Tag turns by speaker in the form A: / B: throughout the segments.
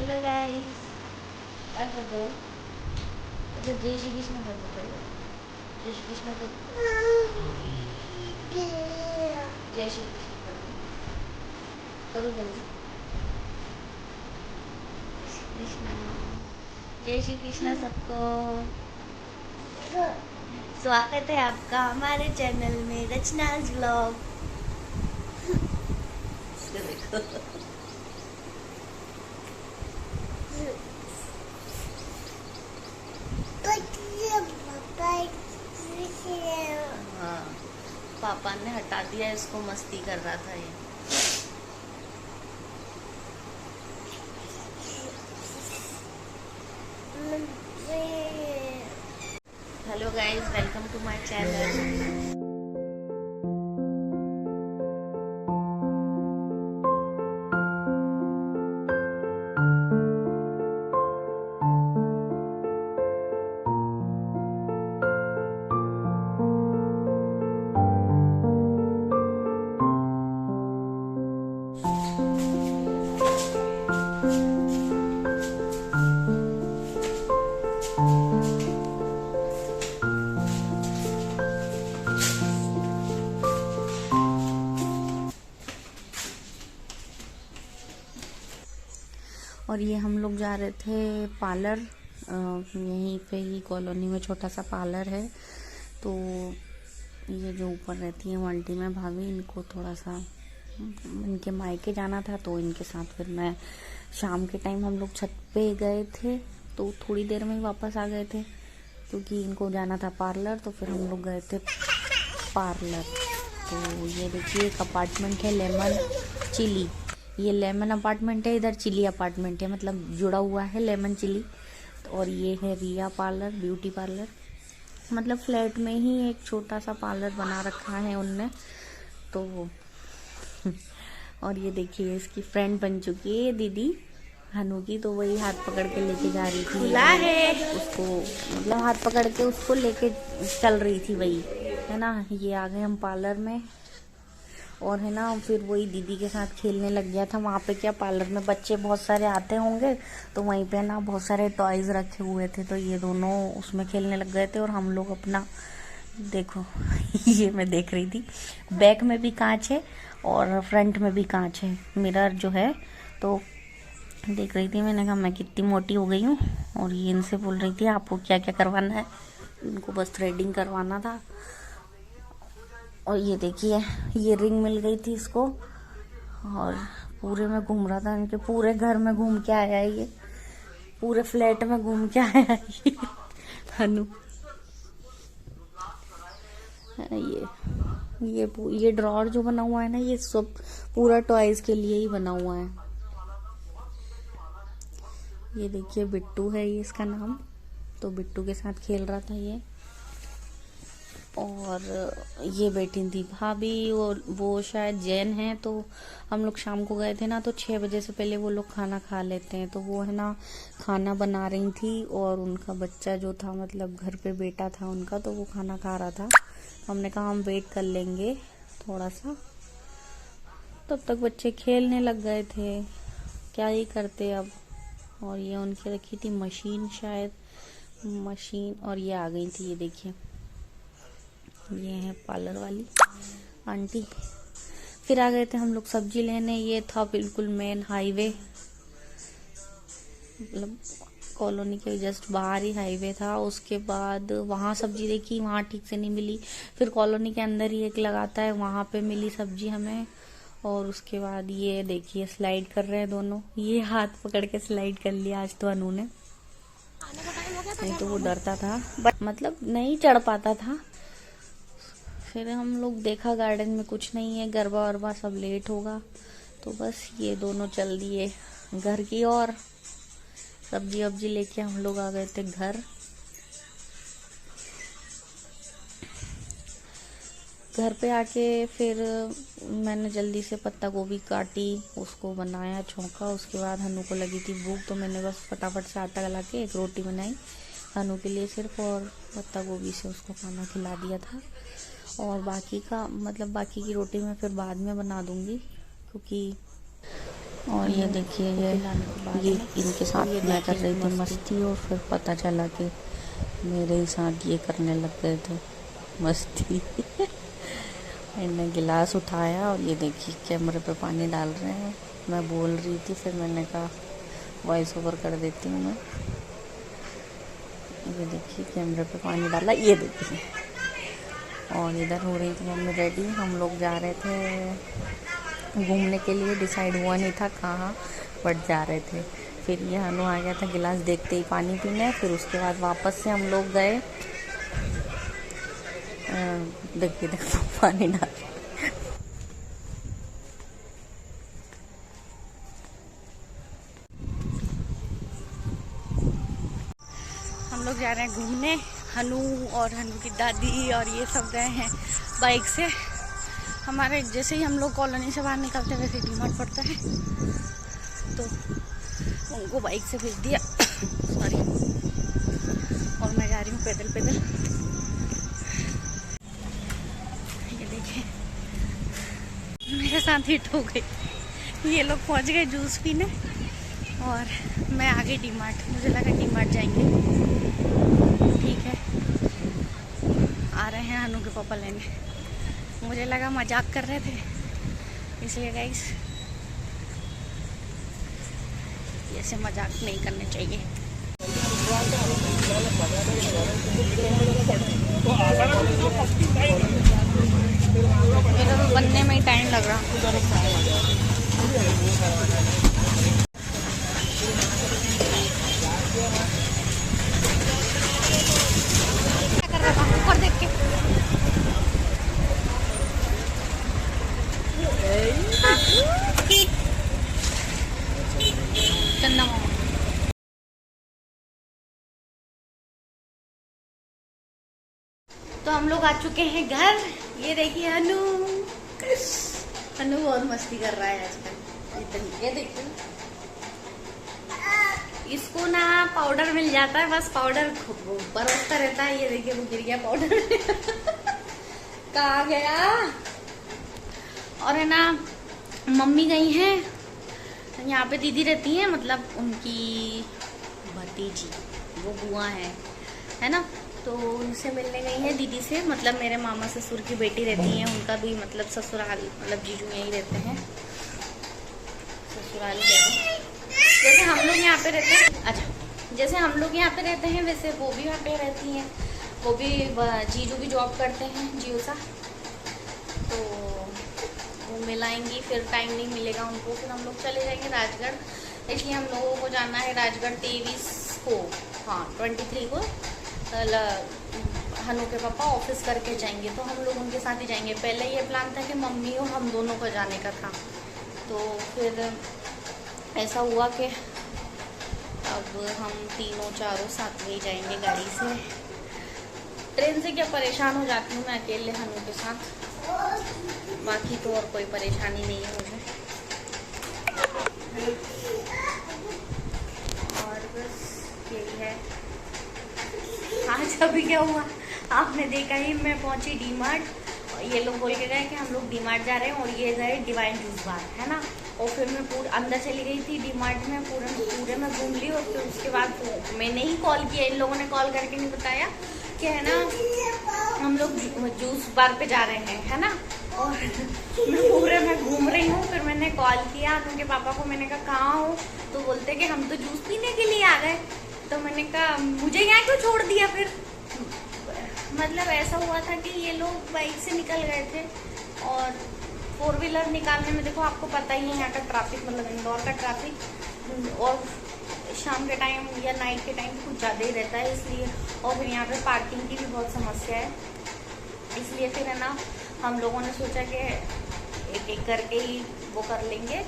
A: Hello guys, ऐसा दो तो जय श्री कृष्ण कर दो पहले। जय श्री कृष्ण कर जय श्री कृष्ण कर दो, करो जल्दी। कृष्ण जय श्री कृष्ण सबको। स्वागत है आपका हमारे चैनल में रचनाज व्लॉग। देखो हाँ, पापा ने हटा दिया इसको, मस्ती कर रहा था ये। Hello guys, welcome to my channel. और ये हम लोग जा रहे थे पार्लर, यहीं पे ही कॉलोनी में छोटा सा पार्लर है। तो ये जो ऊपर रहती है मल्टी में भाभी, इनको थोड़ा सा इनके मायके जाना था, तो इनके साथ फिर मैं शाम के टाइम हम लोग छत पे गए थे। तो थोड़ी देर में ही वापस आ गए थे क्योंकि इनको जाना था पार्लर। तो फिर हम लोग गए थे पार्लर। तो ये देखिए एक अपार्टमेंट है लेमन चिली। ये लेमन अपार्टमेंट है, इधर चिली अपार्टमेंट है, मतलब जुड़ा हुआ है लेमन चिली। और ये है रिया पार्लर, ब्यूटी पार्लर। मतलब फ्लैट में ही एक छोटा सा पार्लर बना रखा है उनने। तो और ये देखिए इसकी फ्रेंड बन चुकी है दीदी हनु की। तो वही हाथ पकड़ के लेके जा रही थी, खुला है उसको, मतलब हाथ पकड़ के उसको लेके चल रही थी वही, है ना। ये आ गए हम पार्लर में, और है ना फिर वही दीदी के साथ खेलने लग गया था। वहाँ पे क्या पार्लर में बच्चे बहुत सारे आते होंगे, तो वहीं पे ना बहुत सारे टॉयज रखे हुए थे। तो ये दोनों उसमें खेलने लग गए थे और हम लोग अपना देखो ये मैं देख रही थी। बैक में भी कांच है और फ्रंट में भी कांच है, मिरर जो है। तो देख रही थी, मैंने कहा मैं कितनी मोटी हो गई हूँ। और ये इनसे बोल रही थी आपको क्या क्या करवाना है। इनको बस थ्रेडिंग करवाना था। और ये देखिए ये रिंग मिल गई थी इसको, और पूरे में घूम रहा था, इनके पूरे घर में घूम के आया है ये, पूरे फ्लैट में घूम के आया है ये हनु। ये ड्रॉर जो बना हुआ है ना, ये सब पूरा टॉयज के लिए ही बना हुआ है। ये देखिए बिट्टू है ये इसका नाम। तो बिट्टू के साथ खेल रहा था ये। और ये बैठी थी भाभी, और वो शायद जैन है। तो हम लोग शाम को गए थे ना, तो 6 बजे से पहले वो लोग खाना खा लेते हैं। तो वो है ना खाना बना रही थी, और उनका बच्चा जो था, मतलब घर पे बेटा था उनका, तो वो खाना खा रहा था। हमने कहा हम वेट कर लेंगे थोड़ा सा। तब तक बच्चे खेलने लग गए थे, क्या ही करते अब। और ये उनकी रखी थी मशीन, शायद मशीन, और ये आ गई थी। ये देखिए ये है पार्लर वाली आंटी। फिर आ गए थे हम लोग सब्जी लेने। ये था बिल्कुल मेन हाईवे, मतलब कॉलोनी के जस्ट बाहर ही हाईवे था। उसके बाद वहाँ सब्जी देखी, वहाँ ठीक से नहीं मिली। फिर कॉलोनी के अंदर ही एक लगाता है, वहाँ पे मिली सब्जी हमें। और उसके बाद ये देखिए स्लाइड कर रहे हैं दोनों, ये हाथ पकड़ के स्लाइड कर लिया आज तो अनु ने, नहीं तो वो डरता था, मतलब नहीं चढ़ पाता था। फिर हम लोग देखा गार्डन में कुछ नहीं है, गरबा वरबा सब लेट होगा, तो बस ये दोनों चल दिए घर की ओर। सब्जी वब्जी लेके हम लोग आ गए थे घर। घर पे आके फिर मैंने जल्दी से पत्ता गोभी काटी, उसको बनाया छोंका। उसके बाद हनु को लगी थी भूख, तो मैंने बस फटाफट से आटा गला के एक रोटी बनाई हनु के लिए सिर्फ, और पत्ता गोभी से उसको खाना खिला दिया था। और बाकी का मतलब बाकी की रोटी मैं फिर बाद में बना दूंगी, क्योंकि और ये देखिए ये इनके साथ मैं कर रही थी मस्ती, और फिर पता चला कि मेरे ही साथ ये करने लग गए थे मस्ती। इन्हें गिलास उठाया और ये देखिए कैमरे पे पानी डाल रहे हैं। मैं बोल रही थी, फिर मैंने कहा वॉइस ओवर कर देती हूँ मैं। ये देखिए कैमरे पे पानी डाला, ये देखिए। और इधर हो रही थी मम्मी रेडी। हम लोग जा रहे थे घूमने के लिए, डिसाइड हुआ नहीं था कहाँ, बट जा रहे थे। फिर ये हनु आ गया था गिलास देखते ही पानी पीने। फिर उसके बाद वापस से हम लोग गए। देखिए देखो पानी डाल। हम लोग जा रहे हैं घूमने। हनु और हनु की दादी और ये सब गए हैं बाइक से। हमारे जैसे ही हम लोग कॉलोनी से बाहर निकलते हैं वैसे डीमार्ट पड़ता है, तो उनको बाइक से भेज दिया। सॉरी। और मैं जा रही हूँ पैदल पैदल। ये देखिए मेरे साथ हिट हो गई। ये लोग पहुँच गए जूस पीने और मैं आगे डीमार्ट। मुझे लगा डीमार्ट जाएंगे, ठीक है। आ रहे हैं हनु के पापा लेने। मुझे लगा मजाक कर रहे थे, इसलिए गाइस ऐसे मजाक नहीं करने चाहिए। मेरा तो बनने में ही टाइम लग रहा। क्या कर रहा था ऊपर देख के? चंदा मामा। तो हम लोग आ चुके हैं घर। ये देखिए हनु बहुत मस्ती कर रहा है आजकल। ये देखिए इसको ना पाउडर मिल जाता है, बस पाउडर बरसता रहता है। ये देखिए वो गिर गया पाउडर। कहाँ गया? और है ना मम्मी गई हैं यहाँ पे, दीदी रहती हैं, मतलब उनकी भतीजी, वो बुआ है ना, तो उनसे मिलने गई हैं दीदी से। मतलब मेरे मामा ससुर की बेटी रहती हैं, उनका भी मतलब ससुराल, मतलब जीजू यहीं रहते हैं। ससुराल जैसे हम लोग यहाँ पे रहते हैं। अच्छा, जैसे हम लोग यहाँ पे रहते हैं वैसे वो भी यहाँ पे रहती हैं। वो भी जीजू भी जॉब करते हैं जियो सा, तो वो मिलाएंगी। फिर टाइम नहीं मिलेगा उनको, फिर हम लोग चले जाएंगे राजगढ़। इसलिए हम लोगों को जाना है राजगढ़ 23 को, हाँ 23 को। हनु के पापा ऑफिस करके जाएंगे, तो हम लोग उनके साथ ही जाएंगे। पहले ये प्लान था कि मम्मी और हम दोनों को जाने का था, तो फिर ऐसा हुआ कि अब हम तीनों चारों साथ में ही जाएंगे गाड़ी से। ट्रेन से क्या परेशान हो जाती हूँ मैं अकेले हनु के साथ, बाकी तो और कोई परेशानी नहीं है मुझे। और बस यही है। आज अभी क्या हुआ आपने देखा ही, मैं पहुंची डीमार्ट। ये लोग बोल के गए कि हम लोग डीमार्ट जा रहे हैं, और ये गए डिवाइन जूस बार, है ना। और फिर मैं पूरा अंदर चली गई थी डीमार्ट में, पूरे में घूम ली। और फिर उसके बाद मैंने ही कॉल किया, इन लोगों ने कॉल करके नहीं बताया कि है ना हम लोग जूस बार पे जा रहे हैं, है ना। और मैं पूरे में घूम रही हूँ। फिर मैंने कॉल किया उनके पापा को, मैंने कहा कहाँ हो, तो बोलते कि हम तो जूस पीने के लिए आ गए। तो मैंने कहा मुझे यहाँ क्यों छोड़ दिया? फिर मतलब ऐसा हुआ था कि ये लोग बाइक से निकल गए थे, और 4 व्हीलर निकालने में देखो आपको पता ही है यहाँ का ट्रैफिक, मतलब इंदौर का ट्रैफिक, और शाम के टाइम या नाइट के टाइम कुछ ज़्यादा ही रहता है, इसलिए। और फिर यहाँ पे पार्किंग की भी बहुत समस्या है, इसलिए फिर है ना हम लोगों ने सोचा कि एक एक करके ही वो कर लेंगे।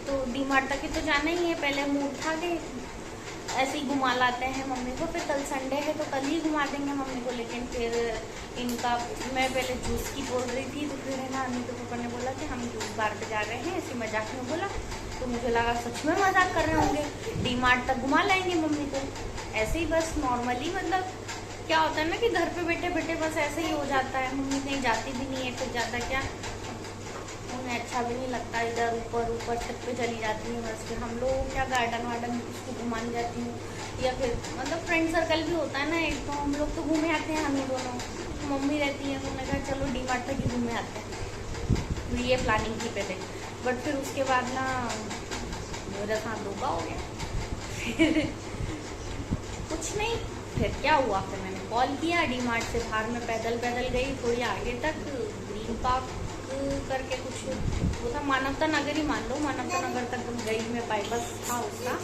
A: तो डीमार्ट तक ही तो जाना ही है। पहले मूड था कि ऐसे ही घुमा लाते हैं मम्मी को, फिर कल संडे है तो कल ही घुमा देंगे मम्मी को। लेकिन फिर इनका, मैं पहले जूस की बोल रही थी, तो फिर है ना अम्मी के पापा ने बोला कि हम जूस बार पे जा रहे हैं, ऐसे मजाक में बोला। तो मुझे लगा सच में मजाक कर रहे होंगे, डीमार्ट तक घुमा लाएंगे मम्मी को ऐसे ही, बस नॉर्मली। मतलब क्या होता है ना कि घर पे बैठे बैठे बस ऐसे ही हो जाता है। मम्मी कहीं जाती भी नहीं है, फिर ज़्यादा क्या उन्हें अच्छा भी नहीं लगता, इधर ऊपर ऊपर छत पे चली जाती हैं बस। फिर हम लोग क्या गार्डन वार्डन उसको घुमाने जाती हूँ, या फिर मतलब फ्रेंड सर्कल भी होता है ना एक, तो हम लोग तो घूमे आते हैं हम ही दोनों। मम्मी रहती है तो मैं कहा चलो डी-मार्ट तक ही घूमे आते हैं, ये प्लानिंग थी पहले। बट फिर उसके बाद ना मेरा साथ धोखा हो गया। फिर कुछ नहीं, फिर क्या हुआ, फिर मैंने कॉल किया डी-मार्ट से बाहर, मैं पैदल गई थोड़ी आगे तक, ग्रीन पार्क करके कुछ वो था, मानवता नगर ही मान लो, मानवता नगर तक गई मैं, बाई बस था उसका,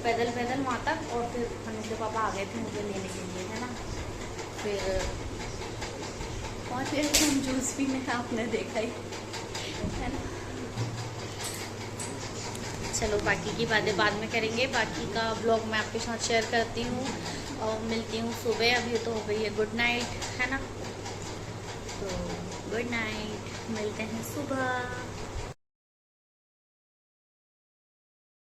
A: पैदल वहाँ तक। और फिर मनीष के पापा आ गए थे मुझे लेने के लिए, है ना। फिर पहुँच गए थे हम जूस पीने, आपने देखा ही है ना। चलो बाकी की बातें बाद में करेंगे, बाकी का ब्लॉग मैं आपके साथ शेयर करती हूँ और मिलती हूँ सुबह। अभी तो हो गई है गुड नाइट, है ना, तो गुड नाइट, मिलते हैं सुबह।